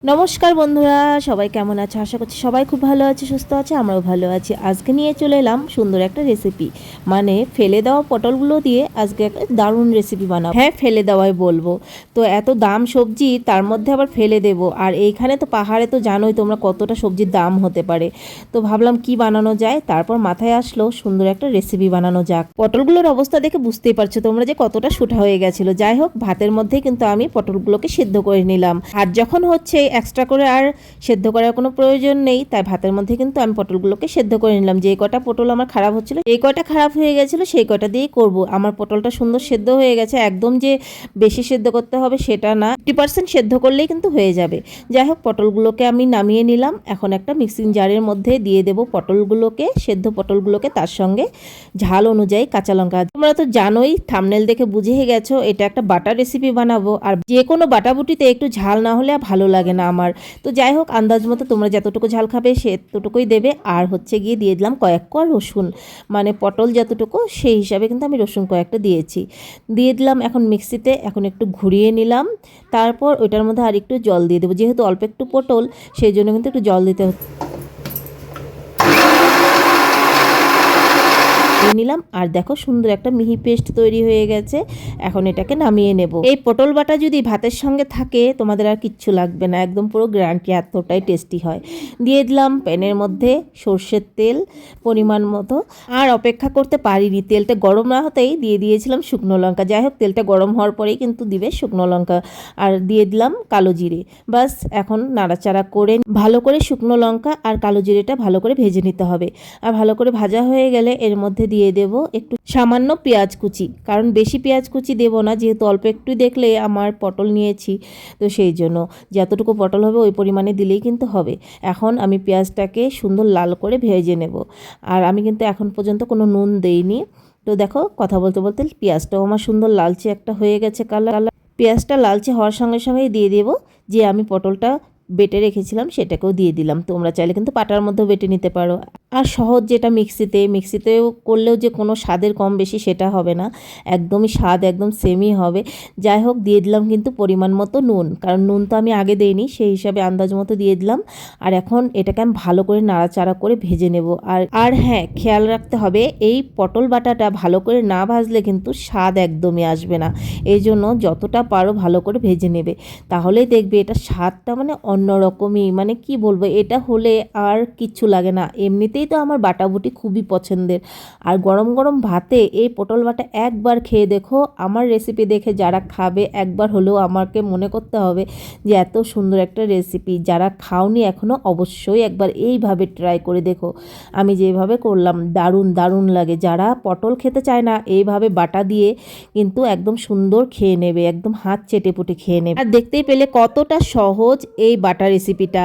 নমস্কার বন্ধুরা, সবাই কেমন আছে? আশা করছি সবাই খুব ভালো আছে, সুস্থ আছে। আমরাও ভালো আছি। আজকে নিয়ে চলে এলাম সুন্দর একটা রেসিপি, মানে ফেলে দেওয়া পটলগুলো দিয়ে আজকে একটা দারুণ রেসিপি বানাবো। হ্যাঁ, ফেলে দেওয়াই বলবো। তো এত দাম সবজি, তার মধ্যে আবার ফেলে দেব। আর এইখানে তো পাহাড়ে তো জানোই তোমরা কতটা সবজির দাম হতে পারে। তো ভাবলাম কি বানানো যায়, তারপর মাথায় আসলো সুন্দর একটা রেসিপি বানানো যাক। পটলগুলোর অবস্থা দেখে বুঝতেই পারছো তোমরা যে কতটা শুটা হয়ে গেছিলো। যাই হোক, ভাতের মধ্যেই কিন্তু আমি পটলগুলোকে সেদ্ধ করে নিলাম। আর যখন হচ্ছে এক্সট্রা করে আর সেদ্ধ করার কোনো প্রয়োজন নেই, তাই ভাতের মধ্যে কিন্তু আমি পটলগুলোকে সেদ্ধ করে নিলাম। যে কটা পটল আমার খারাপ হচ্ছিল, এই কটা খারাপ হয়ে গেছিলো, সেই কটা দিয়েই করব। আমার পটলটা সুন্দর সেদ্ধ হয়ে গেছে, একদম যে বেশি সেদ্ধ করতে হবে সেটা না, 50% সেদ্ধ করলেই কিন্তু হয়ে যাবে। যাই হোক, পটলগুলোকে আমি নামিয়ে নিলাম। এখন একটা মিক্সিং জারের মধ্যে দিয়ে দেব পটলগুলোকে, সেদ্ধ পটলগুলোকে, তার সঙ্গে ঝাল অনুযায়ী কাঁচা লঙ্কা। তোমরা তো জানোই, থাম্বনেল দেখে বুঝেই গেছো এটা একটা বাটা রেসিপি বানাবো। আর যে কোনো বাটাবুটিতে একটু ঝাল না হলে ভালো লাগে না আমার। তো যাই হোক, আন্দাজ মতো তোমরা যতটুকু ঝাল খাবে সেতটুকুই দেবে। আর হচ্ছে গিয়ে দিয়ে দিলাম কয়েক কোয়া রসুন, মানে পটল যতটুকু সেই হিসাবে কিন্তু আমি রসুন কয়েকটা দিয়েছি। দিয়ে দিলাম এখন মিক্সিতে, এখন একটু ঘুরিয়ে নিলাম। তারপর ওইটার মধ্যে আর একটু জল দিয়ে দেবো, যেহেতু অল্প একটু পটল, সেই জন্য কিন্তু একটু জল দিতে হচ্ছে নিলাম। আর দেখো, সুন্দর একটা মিহি পেস্ট তৈরি হয়ে গেছে। এখন এটাকে নামিয়ে নেব। এই পটল বাটা যদি ভাতের সঙ্গে থাকে, তোমাদের আর কিচ্ছু লাগবে না, একদম পুরো গ্যারান্টি, এতটাই টেস্টি হয়। দিয়ে দিলাম প্যানের মধ্যে সর্ষের তেল পরিমাণ মতো। আর অপেক্ষা করতে পারিনি, তেলটা গরম না হতেই দিয়ে দিয়েছিলাম শুকনো লঙ্কা। যাই হোক, তেলটা গরম হওয়ার পরেই কিন্তু দিবে শুকনো লঙ্কা, আর দিয়ে দিলাম কালো জিরে। বাস, এখন নাড়াচাড়া করে ভালো করে শুকনো লঙ্কা আর কালো জিরেটা ভালো করে ভেজে নিতে হবে। আর ভালো করে ভাজা হয়ে গেলে এর মধ্যে দিয়ে দেব একটু সামান্য পেঁয়াজ কুচি, কারণ বেশি পেঁয়াজ কুচি দেব না, যেহেতু অল্প একটু দেখলে আমার পটল নিয়েছি, তো সেই জন্য যতটুকু পটল হবে ওই পরিমাণে দিলেই কিন্তু হবে। এখন আমি পেঁয়াজটাকে সুন্দর লাল করে ভেজে নেব। আর আমি কিন্তু এখন পর্যন্ত কোনো নুন দেইনি। তো দেখো, কথা বলতে বলতে পেঁয়াজটাও আমার সুন্দর লালচে একটা হয়ে গেছে কালার। পেঁয়াজটা লালচে হওয়ার সঙ্গে সঙ্গেই দিয়ে দেব যে আমি পটলটা বেটে রেখেছিলাম সেটাকেও দিয়ে দিলাম। তোমরা চাইলে কিন্তু পাটার মধ্যেও বেটে নিতে পারো। আর সহজ যেটা মিক্সিতেও করলেও যে কোনো স্বাদের কম বেশি সেটা হবে না, একদমই স্বাদ একদম সেমই হবে। যাই হোক, দিয়ে দিলাম কিন্তু পরিমাণ মতো নুন, কারণ নুন তো আমি আগে দেইনি, সেই হিসাবে আন্দাজ মতো দিয়ে দিলাম। আর এখন এটাকে আমি ভালো করে নাড়াচাড়া করে ভেজে নেব। আর হ্যাঁ, খেয়াল রাখতে হবে, এই পটল বাটাটা ভালো করে না ভাজলে কিন্তু স্বাদ একদমই আসবে না। এই জন্য যতটা পারো ভালো করে ভেজে নেবে, তাহলেই দেখবে এটা স্বাদটা মানে অন্যরকমই, মানে কি বলবো, এটা হলে আর কিচ্ছু লাগে না। এমনিতেই তো আমার বাটাবুটি খুবই পছন্দের। আর গরম গরম ভাতে এই পটল বাটা একবার খেয়ে দেখো। আমার রেসিপি দেখে যারা খাবে, একবার হলেও আমাকে মনে করতে হবে যে এত সুন্দর একটা রেসিপি। যারা খাওনি এখনও, অবশ্যই একবার এইভাবে ট্রাই করে দেখো। আমি যেভাবে করলাম, দারুণ দারুণ লাগে। যারা পটল খেতে চায় না, এইভাবে বাটা দিয়ে কিন্তু একদম সুন্দর খেয়ে নেবে, একদম হাত চেটে পুটে খেয়ে নেবে। আর দেখতেই পেলে কতটা সহজ এই বাটা রেসিপিটা।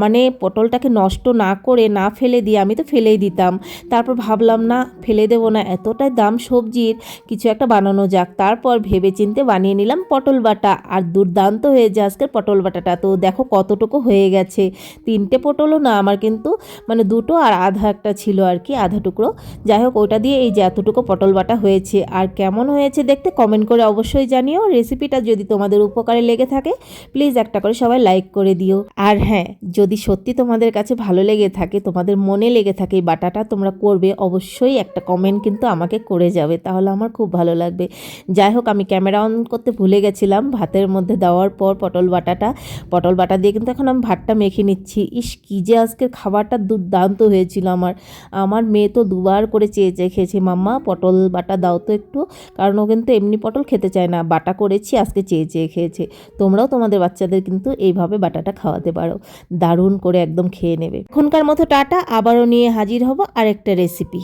মানে পটলটাকে নষ্ট না করে, না ফেলে দিয়ে, আমি তো ফেলেই দিতাম, তারপর ভাবলাম না ফেলে দেবো না, এতটাই দাম সবজির, কিছু একটা বানানো যাক। তারপর ভেবে চিন্তে বানিয়ে নিলাম পটল বাটা। আর দুর্দান্ত হয়েছে আজকের পটল বাটাটা। তো দেখো কতটুকু হয়ে গেছে, 3টে পটলও না আমার, কিন্তু মানে 2টো আর আধা একটা ছিল আর কি, আধা টুকরো। যাই হোক, ওইটা দিয়ে এই যে এতটুকু পটল বাটা হয়েছে। আর কেমন হয়েছে দেখতে কমেন্ট করে অবশ্যই জানিও। রেসিপিটা যদি তোমাদের উপকারে লেগে থাকে, প্লিজ একটা করে সবাই লাইক করে দিও। আর হ্যাঁ, যদি সত্যি তোমাদের কাছে ভালো লেগে থাকে, তোমাদের মনে লেগে থাকে এই বাটাটা তোমরা করবে, অবশ্যই একটা কমেন্ট কিন্তু আমাকে করে যাবে, তাহলে আমার খুব ভালো লাগবে। যাই হোক, আমি ক্যামেরা অন করতে ভুলে গেছিলাম ভাতের মধ্যে দেওয়ার পর পটল বাটা দিয়ে কিন্তু এখন আমি ভাতটা মেখে নিচ্ছি। ইস, কী যে আজকের খাবারটা দুর্দান্ত হয়েছিল। আমার মেয়ে তো দুবার করে চেয়ে চেয়ে খেয়েছে, মাম্মা পটল বাটা দাও তো একটু, কারণ ও কিন্তু এমনি পটল খেতে চায় না, বাটা করেছি আজকে চেয়ে চেয়ে খেয়েছে। তোমরাও তোমাদের বাচ্চাদের কিন্তু এইভাবে বাটাটা খাওয়াতে পারো, দারুণ করে একদম খেয়ে নেবে। এখনকার মতো টাটা, আবারও নিয়ে হাজির হব আরেকটা রেসিপি।